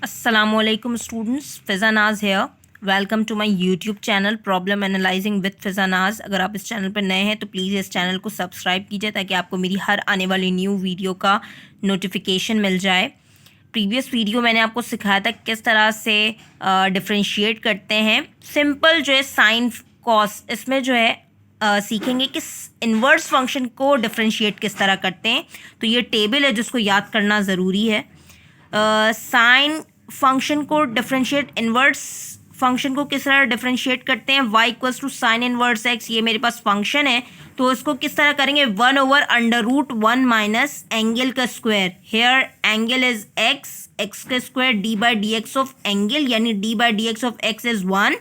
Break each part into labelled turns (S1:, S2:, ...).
S1: Assalamualaikum students, Fiza Naz here. Welcome to my YouTube channel problem analysing with Fiza Naz. अगर आप इस channel पर नए हैं तो प्लीज़ इस चैनल को सब्सक्राइब कीजिए ताकि आपको मेरी हर आने वाली न्यू वीडियो का नोटिफिकेशन मिल जाए। प्रीवियस वीडियो मैंने आपको सिखाया था किस तरह से डिफ्रेंशिएट करते हैं। सिंपल जो है साइन कॉस, इसमें जो है सीखेंगे कि इन्वर्स फंक्शन को डिफ्रेंशिएट किस तरह करते हैं। तो ये टेबल है जिसको याद करना ज़रूरी है। साइन फंक्शन को डिफरेंशिएट, इन्वर्स फंक्शन को किस तरह डिफरेंशिएट करते हैं। y equals to sine inverse x, ये मेरे पास फंक्शन है तो इसको किस तरह करेंगे, 1/√1 माइनस एंगल का square. Here angle is x का स्क्वायर d/dx ऑफ एंगल, यानी d/dx of x is 1।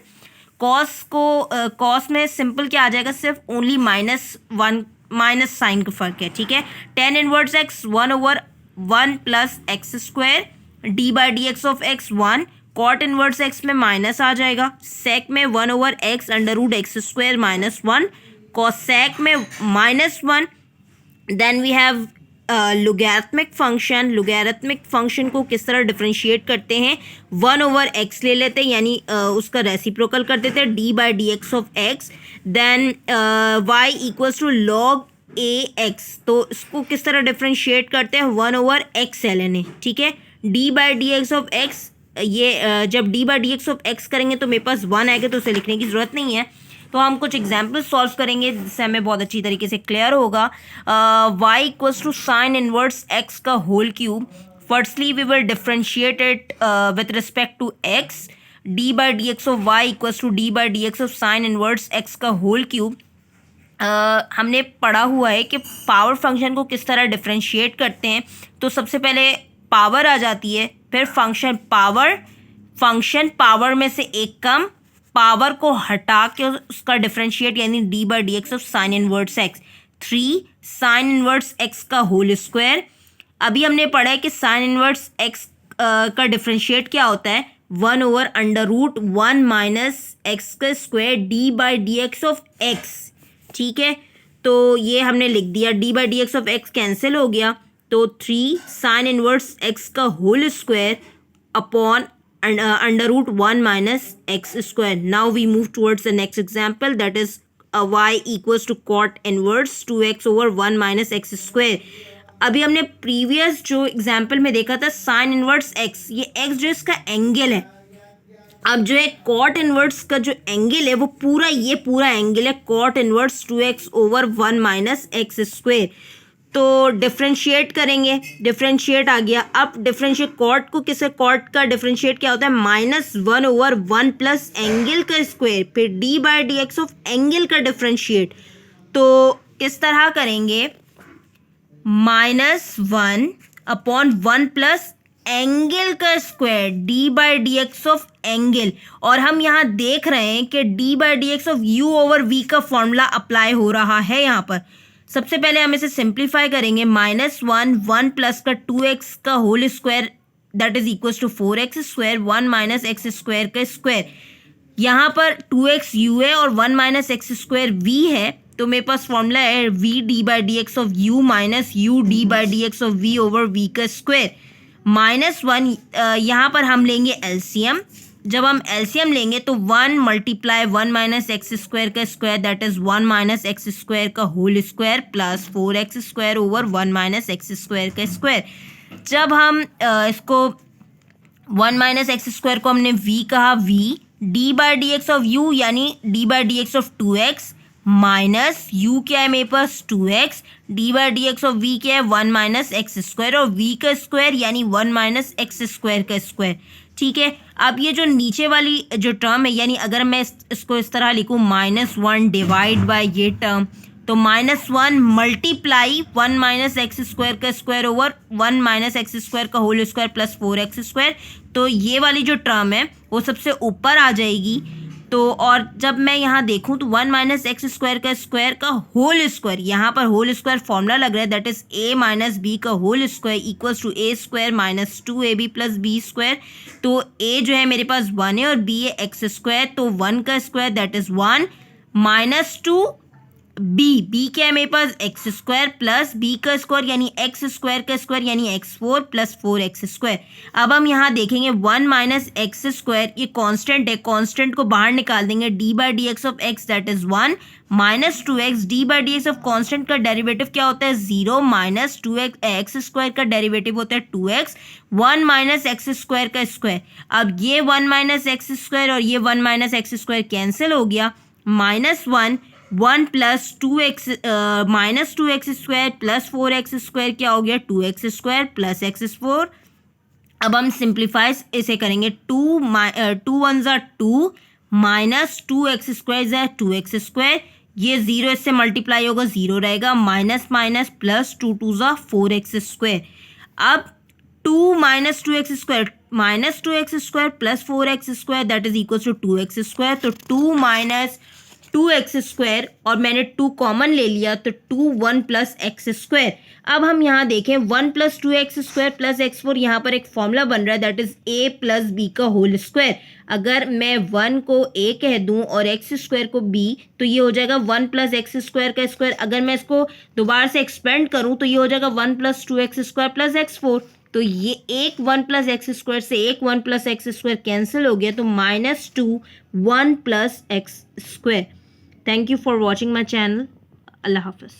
S1: Cos को कॉस में सिंपल क्या आ जाएगा, सिर्फ ओनली -1 माइनस साइन का फर्क है, ठीक है। tan inverse x 1/1 plus x square d/dx of x 1। Cot inverse x में माइनस आ जाएगा, सेक में 1/x √x स्क्वायर -1, कॉसेक में -1। Then we have logarithmic function. Logarithmic function को किस तरह डिफरेंशिएट करते हैं, 1/x ले लेते हैं, यानी उसका रेसिप्रोकल कर देते हैं d/dx of x। Then y equals to log ax, तो इसको किस तरह डिफरेंशिएट करते हैं, 1/x ले लेने, ठीक है। d/dx ऑफ x, ये जब d/dx ऑफ x करेंगे तो मेरे पास 1 आएगा, तो उसे लिखने की ज़रूरत नहीं है। तो हम कुछ एग्जाम्पल सॉल्व करेंगे जिससे हमें बहुत अच्छी तरीके से क्लियर होगा। y equals to sine inverse x का whole cube. Firstly we will differentiate it with respect to x। d/dx of y equals to d/dx of sine inverse x का होल क्यूब। हमने पढ़ा हुआ है कि पावर फंक्शन को किस तरह डिफरेंशिएट करते हैं। तो सबसे पहले पावर आ जाती है, फिर फंक्शन पावर में से एक कम, पावर को हटा के उसका डिफरेंशिएट, यानी d/dx of sine inverse x। 3 sine inverse x का होल स्क्वायर। अभी हमने पढ़ा है कि साइन इनवर्स x का डिफरेंशिएट क्या होता है, 1/√1 माइनस एक्स का स्क्वायर d/dx ऑफ x, ठीक है। तो ये हमने लिख दिया, d/dx ऑफ x कैंसिल हो गया, तो 3 साइन इनवर्स x का whole square upon √1 minus x square. Now we move towards the next example, that is y equals to cot inverse 2x/1 minus x square. अभी हमने previous जो example में देखा था साइन इनवर्स x, ये x जो इसका एंगल है। अब जो है कॉट इनवर्स का जो एंगल है वो पूरा, ये पूरा एंगल है cot inverse 2x/1 minus x square. तो डिफरेंशिएट करेंगे, डिफरेंशिएट आ गया। अब डिफरेंशिएट कॉट को किसे, कॉट का डिफरेंशिएट क्या होता है, -1/1 प्लस एंगल का स्क्वायर, फिर d/dx ऑफ एंगल का डिफरेंशिएट। तो किस तरह करेंगे, -1/1 प्लस एंगल का स्क्वायर d/dx ऑफ एंगल। और हम यहाँ देख रहे हैं कि d/dx ऑफ u/v का फॉर्मूला अप्लाई हो रहा है यहाँ पर। सबसे पहले हम इसे सिंप्लीफाई करेंगे, -1 प्लस का 2x का whole square that is equal to 4x square, 1 minus x square का स्क्वायर। यहाँ पर 2x u है और 1 माइनस एक्स स्क्वायर v है, तो मेरे पास फॉर्मूला है v d/dx of u minus u d/dx of v/v का स्क्वायर। -1 यहाँ पर हम लेंगे एलसीएम। जब हम एलसीएम लेंगे तो 1 मल्टीप्लाई 1 माइनस एक्स स्क्वायर का square that is 1 minus x square का whole square plus 4x square over 1 minus x square का स्क्वायर। जब हम इसको 1 माइनस एक्स स्क्वायर को हमने v कहा, v d/dx ऑफ u यानी d/dx of 2x minus u क्या है मेरे पास 2x, d/dx ऑफ v क्या है 1 माइनस एक्स स्क्वायर और v का स्क्वायर यानी 1 माइनस एक्स स्क्वायर का स्क्वायर, ठीक है। अब ये जो नीचे वाली जो टर्म है, यानी अगर मैं इसको इस तरह लिखूँ -1 डिवाइड बाय ये टर्म, तो -1 मल्टीप्लाई 1 माइनस एक्स स्क्वायर का square over 1 minus x square का whole square plus 4x square. तो ये वाली जो टर्म है वो सबसे ऊपर आ जाएगी। तो और जब मैं यहाँ देखूँ तो 1 माइनस एक्स स्क्वायर का स्क्वायर का होल स्क्वायर, यहाँ पर होल स्क्वायर फॉर्मूला लग रहा है that is a minus B का whole square equals to a square minus 2ab plus b square. तो a जो है मेरे पास 1 है और b है एक्स स्क्वायर, तो 1 का square that is 1 minus 2 B क्या है मेरे पास एक्स स्क्वायर प्लस बी का स्क्वायर यानी एक्स स्क्वायर का स्क्वायर यानी X four plus four x square. अब हम यहाँ देखेंगे वन माइनस एक्स स्क्वायर, ये कांस्टेंट है, कांस्टेंट को बाहर निकाल देंगे, D by D X of X that is one minus two X, D by D X of constant का डेरिवेटिव क्या होता है zero, minus two X, X square का डेरिवेटिव होता है two X, one minus x square का square. अब ये वन माइनस एक्स स्क्वायर और ये one minus x square cancel हो गया, minus one, one plus two X minus two x square plus four x square क्या हो गया two x square plus x four. अब हम सिंप्लीफाई इसे करेंगे, टू वन ज़ा two minus two x square ज़ा टू एक्स स्क्वायर, ये जीरो इससे मल्टीप्लाई होगा जीरो रहेगा, माइनस माइनस प्लस टू ज़ा फोर एक्स स्क्वायर। अब two minus two x square minus two x square plus four x square that is equal to x square, तो two minus two x square और मैंने two common ले लिया तो two one plus x square. अब हम यहाँ देखें one plus two x square plus x four, यहाँ पर एक फॉर्मूला बन रहा है that is A plus B का होल स्क्वायर। अगर मैं वन को ए कह दूं और एक्स स्क्वायर को बी तो ये हो जाएगा वन प्लस एक्स स्क्वायर का स्क्वायर। अगर मैं इसको दोबारा से एक्सपेंड करूं तो ये हो जाएगा one plus two x square plus x four, तो ये एक वन प्लस एक्स स्क्वायर से एक one plus x square cancel हो गया, तो minus two one plus x square. Thank you for watching my channel. Allah Hafiz.